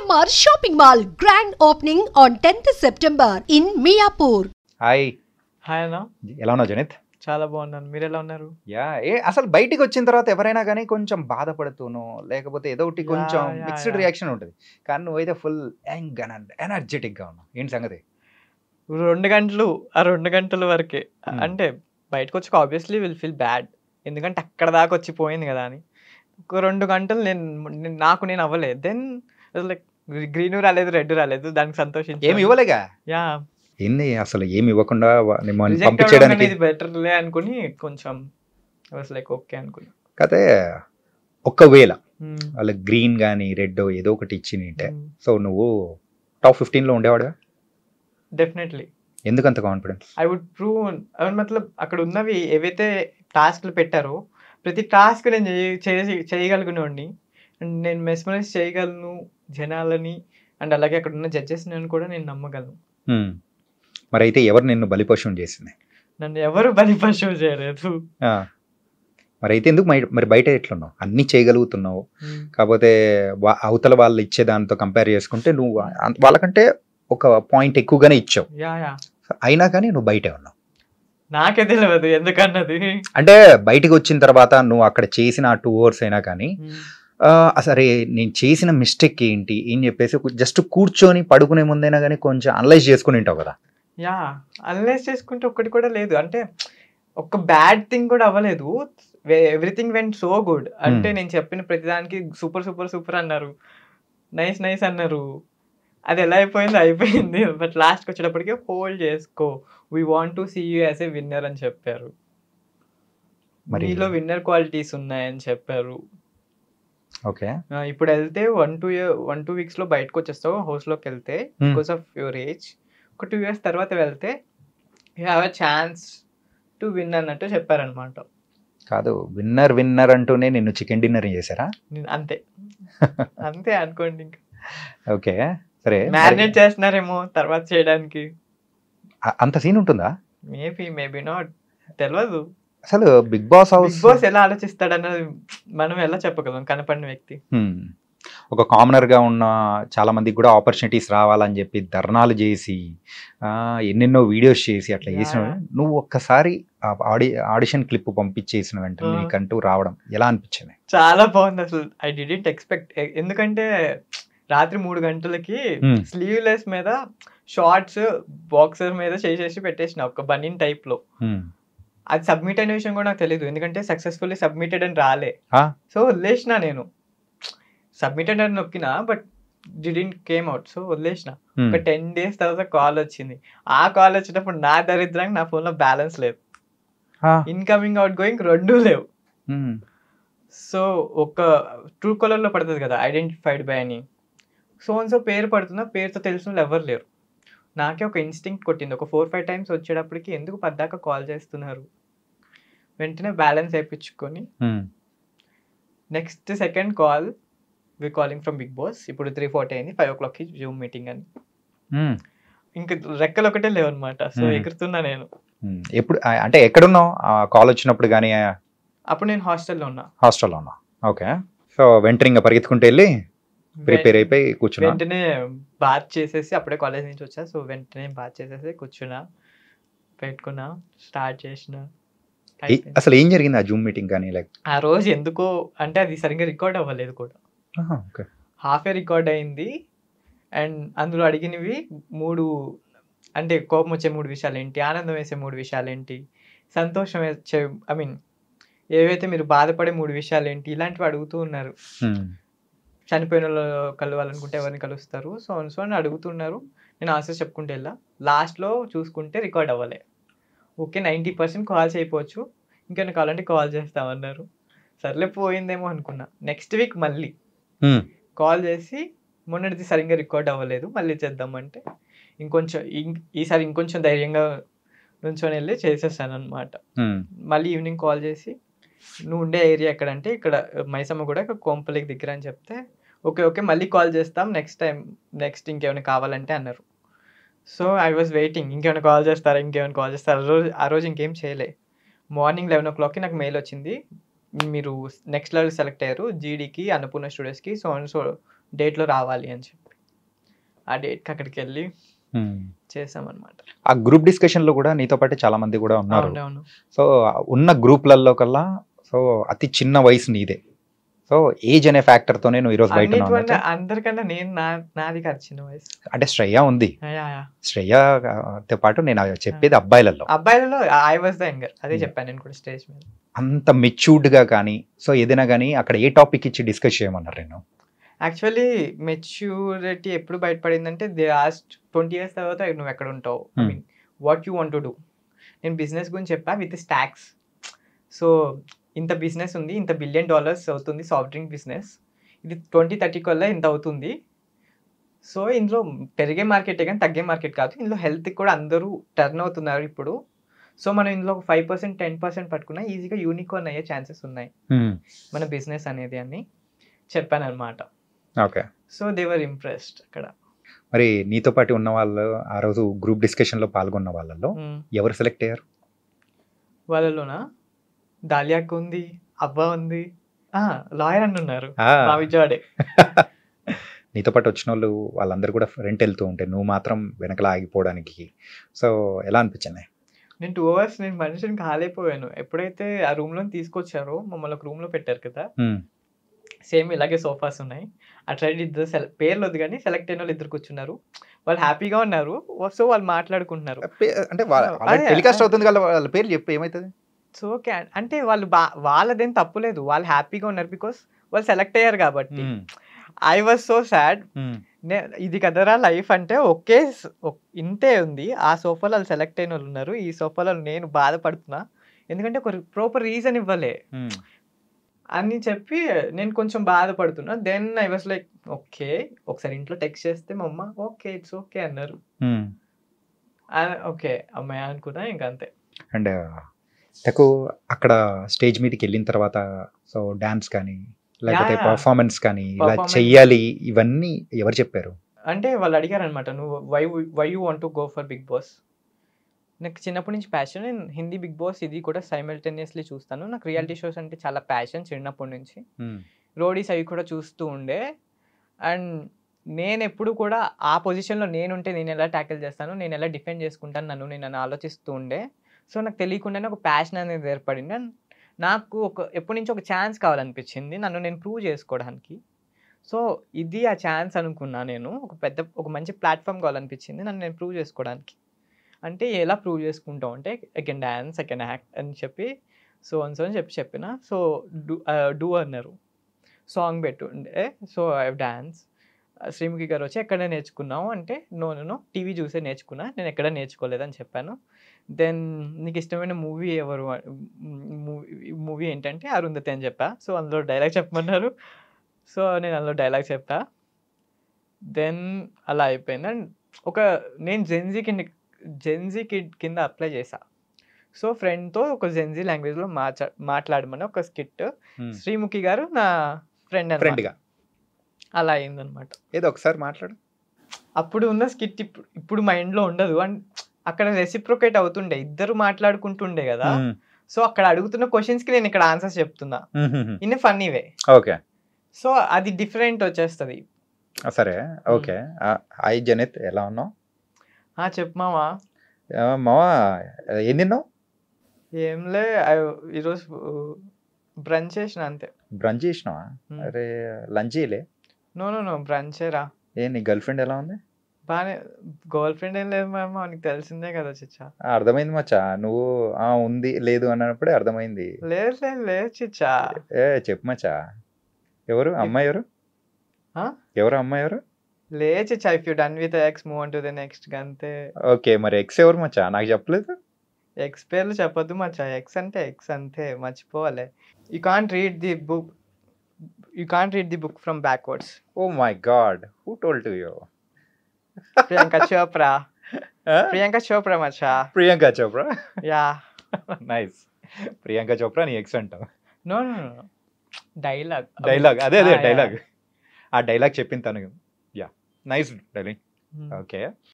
Shalimar Shopping Mall grand opening on 10th September in Miapur. Hi hi అన్న, ఎలా ఉన్నావు జనిత్? చాలా బాగున్నాను. మీరు ఎలా ఉన్నారు? అసలు బయటికి వచ్చిన తర్వాత ఎవరైనా కానీ కొంచెం బాధపడుతూనో లేకపోతే ఏదో ఒకటి కొంచెం యా, మిక్స్డ్ యా. రియాక్షన్ ఉంటుంది. కానీ నువ్వైతే ఫుల్ యంగ్ అండ్ ఎనర్జెటిక్గా ఉన్నావు. ఏంటి సంగతి? 2 గంటలు, ఆ 2 గంటల వరకే. Hmm. అంటే బయటకు వచ్చి ఆబ్వియస్లీ విల్ ఫీల్ బ్యాడ్, ఎందుకంటే అక్కడ దాకా వచ్చి పోయింది కదా అని. ఒక 2 గంటలు నేను అవ్వలేదు. దెన్ లైక్ గ్రీన్ రాలేదు, రెడ్ రాలేదు, దానికి సంతోషించి ఏమి ఇవ్వలేగా? యా ఏంది అసలు ఏమి ఇవ్వకుండా మిమ్మల్ని రిజెక్ట్ పంపించడానికి? ఇది బెటర్లే అనుకుని కొంచెం లైక్ ఓకే అనుకుని. కదే ఒకవేళ వాళ్ళకి గ్రీన్ కానీ రెడ్ ఏదో ఒకటి ఇచ్చినంటే సో నువ్వు టాప్ 15లో ఉండేవాడు? డెఫినెట్లీ. ఎందుకంత కాన్ఫిడెన్స్? ఐ వుడ్ ప్రూవ్ మతలబ్ అక్కడ ఉన్నవి ఏవైతే టాస్క్లు పెట్టారో ప్రతి టాస్క్ నేను చేయగలిగినోడిని, అండ్ నేను మెస్మరైజ్ చేయగలను జనాలని, అండ్ అలాగే అక్కడ ఉన్న జడ్జెస్ కూడా నేను నమ్మగలను. మరి అయితే ఎవరు నిన్ను బలిపశువుం చేసింది? నన్ను ఎవరు బలిపశువు చేయలేదు. మరి అయితే ఎందుకు మరి బయట ఎట్లున్నావు? అన్నీ చేయగలుగుతున్నావు, కాకపోతే అవతల వాళ్ళు ఇచ్చే దాంతో కంపేర్ చేసుకుంటే నువ్వు వాళ్ళకంటే ఒక పాయింట్ ఎక్కువగానే ఇచ్చావు. యా యా, అయినా కానీ నువ్వు బయటే ఉన్నావు. నాకే తెలియదు ఎందుకన్నది. అంటే బయటికి వచ్చిన తర్వాత నువ్వు అక్కడ చేసిన 2 hours అయినా కానీ సరే నేను చేసిన మిస్టేక్ ఏంటి ఏం చెప్పేసి జస్ట్ కూర్చొని పడుకునే ముందైనా కానీ కొంచెం అనలైజ్ చేసుకుని ఉంటావు కదా? యా, అనలైజ్ చేసుకుంటే ఒక్కటి కూడా లేదు. అంటే ఒక బ్యాడ్ థింగ్ కూడా అవ్వలేదు. Everything went so good. అంటే నేను చెప్పిన ప్రతిదానికి సూపర్ సూపర్ సూపర్ అన్నారు, నైస్ నైస్ అన్నారు. అది ఎలా అయిపోయింది. బట్ లాస్ట్కి వచ్చేటప్పటికి హోల్డ్ చేసుకో, we want to see you as a winner అని చెప్పారు. మీలో విన్నర్ క్వాలిటీస్ ఉన్నాయని చెప్పారు. ఓకే, ఇప్పుడు వెళ్తే 1-2 వీక్స్ లో బయటకు వచ్చేస్తావు హౌస్లోకి వెళ్తే, బికాస్ ఆఫ్ యువర్ ఏజ్. ఒక 2 years తర్వాత వెళ్తే you have a chance to win అన్నట్టు చెప్పారనమాట. కాదు, విన్నర్ అంటూనే నిన్ను చికెన్ డిన్నర్ చేశారా? అంతే అంతే అనుకోండి. ఇంకా ఓకే సరే, మ్యారినేట్ చేస్తున్నారేమో తర్వాత చేయడానికి. అంత సీన్ ఉంటుందా? మేబీ నాట్, తెలియదు. అసలు బిగ్ బాస్ ఎలా ఆలోచిస్తాడన్నది మనం ఎలా చెప్పగలం కనపడిన వ్యక్తి. ఒక కామనర్ గా ఉన్న చాలా మందికి కూడా ఆపర్చునిటీస్ రావాలని చెప్పి ధర్నాలు చేసి ఎన్నెన్నో వీడియోస్ చేసి అట్లా చేసిన నువ్వు ఒక్కసారి ఆడిషన్ క్లిప్ పంపించేసిన వెంటనే నీకంటూ రావడం ఎలా అనిపించింది? చాలా బాగుంది అసలు. I didn't expect. ఎందుకంటే రాత్రి 3 గంటలకి స్లీవ్లెస్ మీద షార్ట్స్ బాక్సర్ మీద చేసేసి పెట్టేసిన ఒక బనీన్ టైప్ లో. అది సబ్మిట్ అయిన విషయం కూడా నాకు తెలియదు, ఎందుకంటే సక్సెస్ఫుల్లీ సబ్మిటెడ్ అని రాలే. సో వదిలేసిన, నేను సబ్మిటెడ్ అని నొక్కినా but didn't came out. So వదిలేసిన. ఒక 10 days తర్వాత కాల్ వచ్చింది. ఆ కాల్ వచ్చేటప్పుడు నా దరిద్రానికి నా ఫోన్ లో బ్యాలెన్స్ లేదు, ఇన్కమింగ్ అవుట్ గోయింగ్ 2 లేవు. సో ఒక ట్రూ కాలర్ లో పడుతుంది కదా ఐడెంటిఫైడ్ బై అని, సో పేరు పడుతున్నా, పేరుతో తెలిసిన వాళ్ళు ఎవరు లేరు. నాకే ఒక ఇన్స్టింక్ట్ కొట్టింది. ఒక 4-5 times వచ్చేటప్పటికి ఎందుకు పద్దాక కాల్ చేస్తున్నారు, వెంటనే బ్యాలెన్స్ వేయించుకొని next second call we calling from Bigg Boss. ఇప్పుడు 3:40 అయింది, 5 o'clock జూమ్ మీటింగ్ అని. ఇంకా రెక్కలు ఒకటే లేవు అనమాట. సో ఎగురుతున్నా నేను. ఎప్పుడు అంటే ఎక్కడున్నావు కాల్ వచ్చినప్పుడు? కానీ అప్పుడు నేను హాస్టల్లో ఉన్నా. ఓకే. సో వెంటనే ఇంకా పరిగెత్తుకుంటూ వెళ్ళి ప్రిపేర్ అయిపోయి కూర్చున్నా. వెంటనే బాత్ చేసేసి, అప్పుడే కాలేజ్ నుంచి వచ్చా, సో వెంటనే బాత్ చేసేసి కూర్చున్నా, పెట్టుకున్నా, స్టార్ట్ చేసిన. అసలు ఏం జరిగింది ఆ జూమ్ మీటింగ్? కానీ లైక్ ఆ రోజు ఎందుకో అంటే అది సరిగ్గా రికార్డ్ అవ్వలేదు కూడా. హాఫ్ ఏ రికార్డ్ అయింది. అండ్ అందులో అడిగినవి 3, అంటే కోపం వచ్చే 3 విషయాలు ఏంటి, ఆనందం వేసే 3 విషయాలు ఏంటి, సంతోషం వేసే ఏవైతే మీరు బాధపడే 3 విషయాలు ఏంటి, ఇలాంటివి అడుగుతూ ఉన్నారు. చనిపోయిన వాళ్ళు కలవాలనుకుంటే ఎవరిని కలుస్తారు, సో అని అడుగుతున్నారు. నేను ఆన్సర్స్ చెప్పుకుంటే వెళ్ళా. లాస్ట్లో చూసుకుంటే రికార్డ్ అవ్వలే. ఓకే 90% కాల్స్ అయిపోవచ్చు, ఇంకేమైనా కావాలంటే కాల్ చేస్తామన్నారు. సర్లే పోయిందేమో అనుకున్నా. నెక్స్ట్ వీక్ మళ్ళీ కాల్ చేసి మొన్నటిది సరిగ్గా రికార్డ్ అవ్వలేదు, మళ్ళీ చేద్దామంటే ఈసారి ఇంకొంచెం ధైర్యంగా నుంచొని వెళ్ళి చేసేసాను అనమాట. మళ్ళీ ఈవినింగ్ కాల్ చేసి నువ్వు ఉండే ఏరియా ఎక్కడంటే ఇక్కడ మైసమ్మ కూడా కోంపల్లికి దగ్గర అని చెప్తే ఓకే మళ్ళీ కాల్ చేస్తాం నెక్స్ట్ ఇంకేమైనా కావాలంటే అన్నారు. సో ఐ వాజ్ వెయిటింగ్, ఇంకేమైనా కాల్ చేస్తారా. ఆ రోజు ఇంకేం చేయలే. మార్నింగ్ 11 o'clockకి నాకు మెయిల్ వచ్చింది, మీరు నెక్స్ట్ లెవెల్ సెలెక్ట్ అయ్యారు జీడీకి, అన్నపూర్ణ స్టూడియోస్కి, సో డేట్లో రావాలి అని చెప్పి. ఆ డేట్కి అక్కడికి వెళ్ళి చేసామన్నమాట. ఆ గ్రూప్ డిస్కషన్ లో కూడా నీతో పాటు చాలా మంది కూడా ఉన్నారు. అవును. సో ఉన్న గ్రూప్లలో కల్లా సో అతి చిన్న వయసు నీదే. సో ఏజ్ అనే ఫ్యాక్టర్ తోనే నువ్వు ఈరోజు బయట ఉన్నావు. అన్నిటివల్ల అందరికన్నా నేను నాది కాదు చిన్న వయసు. అంటే శ్రేయ ఉంది, యా. శ్రేయతో పాటు నేను చెప్పేది అబ్బాయిలలో అబ్బాయిలలో ఐ వాజ్ ద యంగర్. అదే చెప్పాను నేను కూడా స్టేజ్ మీద. అంత మెచ్యూర్డ్ గా కానీ సో ఏదైనా కానీ అక్కడ ఏ టాపిక్ ఇచ్చి డిస్కస్ చేయమన్నారు నేను? యాక్చువల్లీ మెచ్యూరిటీ ఎప్పుడు బయటపడిందంటే దే ఆస్ట్ 20 years తర్వాత నువ్వు ఎక్కడ ఉంటావు, I mean what you want to do. నేను బిజినెస్ గురించి చెప్పా విత్ స్టాక్స్. సో ఇంత బిజినెస్ ఉంది, ఇంత $1 billion అవుతుంది సాఫ్ట్ డ్రింక్ బిజినెస్, ఇది 2030 కల్లా ఇంత అవుతుంది. సో ఇందులో పెరిగే మార్కెటే కానీ తగ్గే మార్కెట్ కాదు, ఇందులో హెల్త్ కూడా అందరూ టర్న్ అవుతున్నారు ఇప్పుడు. సో మనం ఇందులో 5% 10% పట్టుకున్నా ఈజీగా యూనికార్న్ అయ్యే ఛాన్సెస్ ఉన్నాయి మన బిజినెస్ అనేది అని చెప్పాను అనమాట. Okay. So they were impressed అక్కడ. మరి నీతో పాటు ఉన్న వాళ్ళు ఆ రోజు గ్రూప్ డిస్కషన్ లో పాల్గొన్న వాళ్ళలో ఎవరు సెలెక్ట్ అయ్యారు? వాళ్ళలోనా దాలియాక్ ఉంది, అబ్బా ఉంది, లాయర్ అని ఉన్నారు మా విజయవాడే. నీతో పాటు వచ్చిన వాళ్ళు వాళ్ళందరూ కూడా ఫ్రంట్ వెళ్తూ ఉంటే నువ్వు మాత్రం వెనకలా ఆగిపోవడానికి సో ఎలా అనిపించింది? నేను 2 hours నేను మనిషిని కాలేకపోయాను. ఎప్పుడైతే ఆ రూమ్ లో తీసుకొచ్చారో మమ్మల్ని ఒక రూమ్ లో పెట్టారు కదా, సేమ్ ఇలాగే సోఫాస్ ఉన్నాయి. అట్లా ఇద్దరు పేర్లు వద్దు కానీ సెలెక్ట్ అయిన వాళ్ళు ఇద్దరు కూర్చున్నారు. వాళ్ళు హ్యాపీగా ఉన్నారు. సో వాళ్ళు మాట్లాడుకుంటున్నారు. అంటే టెలికాస్ట్ అవుతుంది కదా, వాళ్ళ పేర్లు చెప్పి ఏమవుతుంది? సో ఓకే అంటే వాళ్ళు వాళ్ళదేం తప్పులేదు, వాళ్ళు హ్యాపీగా ఉన్నారు బికాస్ వాళ్ళు సెలెక్ట్ అయ్యారు కాబట్టి. I was so sad. ఇది కదరా లైఫ్ అంటే ఓకే ఇంతే ఉంది. ఆ సోఫాలో వాళ్ళు సెలెక్ట్ అయిన వాళ్ళు ఉన్నారు, ఈ సోఫాలో నేను బాధపడుతున్నా ఎందుకంటే ఒక ప్రాపర్ రీజన్ ఇవ్వలే అని చెప్పి నేను కొంచెం బాధపడుతున్నా. Then I was like okay, ఒకసారి ఇంట్లో టెక్స్ట్ చేస్తే మా అమ్మ ఓకే ఇట్స్ ఓకే అన్నారు. ఓకే అమ్మాయి అనుకున్నా ఇంకా అంతే. అండ్ నాకు అక్కడ స్టేజ్ మీదకి వెళ్ళిన తర్వాత సో డాన్స్ కానీ లేకపోతే పర్ఫార్మెన్స్ కానీ ఇలా చెయ్యాలి ఇవన్నీ ఎవరు చెప్పారు? అంటే వాళ్ళు అడిగారు అనమాట, నువ్వు why you want to go for Bigg Boss. నాకు చిన్నప్పటి నుంచి ప్యాషన్. నేను హిందీ బిగ్ బాస్ ఇది కూడా సైమల్టేనియస్లీ చూస్తాను. నాకు రియాలిటీ షోస్ అంటే చాలా ప్యాషన్ చిన్నప్పటి నుంచి. రోడీస్ అవి కూడా చూస్తూ ఉండే. అండ్ నేను ఎప్పుడు కూడా ఆ పొజిషన్లో నేనుంటే నేను ఎలా ట్యాకిల్ చేస్తాను, నేను ఎలా డిఫెండ్ చేసుకుంటాను నన్ను ఆలోచిస్తూ ఉండే. సో నాకు తెలియకుండానే ఒక ప్యాషన్ అనేది ఏర్పడింది. అండ్ నాకు ఎప్పటి నుంచి ఒక ఛాన్స్ కావాలనిపించింది నన్ను నేను ప్రూవ్ చేసుకోవడానికి. సో ఇది ఆ ఛాన్స్ అనుకున్నా నేను. ఒక మంచి ప్లాట్ఫామ్ కావాలనిపించింది నన్ను నేను ప్రూవ్ చేసుకోవడానికి. అంటే ఎలా ప్రూవ్ చేసుకుంటాం అంటే I can dance, I can act అని చెప్పి సో అని చెప్పిన. సో డూ అన్నారు, సాంగ్ పెట్టుండే. So I dance. Sreemukhi garu వచ్చి ఎక్కడ నేర్చుకున్నావు అంటే నో టీవీ చూసే నేర్చుకున్నా, నేను ఎక్కడ నేర్చుకోలేదని చెప్పాను. దెన్ నీకు ఇష్టమైన మూవీ ఏంటంటే అరుంధతి అని చెప్పా. సో అందులో డైలాగ్ చెప్పమన్నారు. సో నేను అందులో డైలాగ్ చెప్పా. దెన్ అలా అయిపోయింది. అండ్ నేను జెన్జీ కిడ్ కింద అప్లై చేశా. సో ఫ్రెండ్తో ఒక జెన్జీ లాంగ్వేజ్లో మాట్లాడమని ఒక స్కిట్. శ్రీముఖి గారు నా ఫ్రెండ్గా అలా అయిందనమాట. ఏదో ఒకసారి మాట్లాడు. అప్పుడు ఉన్న స్కిట్ ఇప్పుడు మైండ్లో ఉండదు. అండ్ అక్కడ రెసిప్రొకేట్ అవుతుండే, ఇద్దరు మాట్లాడుకుంటుండే కదా. సో అక్కడ అడుగుతున్న క్వశ్చన్స్కి నేను ఇక్కడ ఆన్సర్స్ చెప్తున్నా in funny way. Okay. So అది డిఫరెంట్ వచ్చేస్తుంది. సరే ఓకే. హాయ్ జనిత్, ఎలా ఉన్నావు? చెప్పు మావా. మావా ఏం తిన్నావు? ఏంలే ఈరోజు బ్రంచ్ చేసిన అంతే. బ్రంచ్ చేసినావా? అరే లంచ్ చేయలే? నో బ్రంచేరా. నీ గర్ల్ ఫ్రెండ్ ఎలా ఉంది? బానే. గర్ల్ ఫ్రెండ్ ఏం లేదు మామ, నీకు తెలిసిందే కదా చిచ్చా. అర్థమైంది మచ్చా, నువ్వు ఉంది లేదు అన్నప్పుడే అర్థమైంది. లేదు చిచ్చా. చెప్పు మచ్చా, ఎవరు అమ్మాయి? ఎవరు అమ్మాయి? ఎవరు? లే చిచ్చా, if you done with ex move on to the next అంతే. ఓకే, మరి ఎక్స్ ఎవరు మచ్చా? నాకు చెప్పలేదు. ఎక్స్ పేర్లు చెప్పొద్దు మచ్చా. ఎక్స్ అంటే ఎక్స్ అంతే, మర్చిపోవాలి. You can't read the book from backwards. Oh my god, who told to you? Priyanka Chopra. Priyanka Chopra మచ్చా. ప్రియాంక చోప్రా? యా. నైస్. ప్రియాంక చోప్రా నీ ఎక్స్ అంటావు? నో డైలాగ్ అదే డైలాగ్. ఆ డైలాగ్ చెప్పిన తను. Yeah, nice dialogue. ఓకే.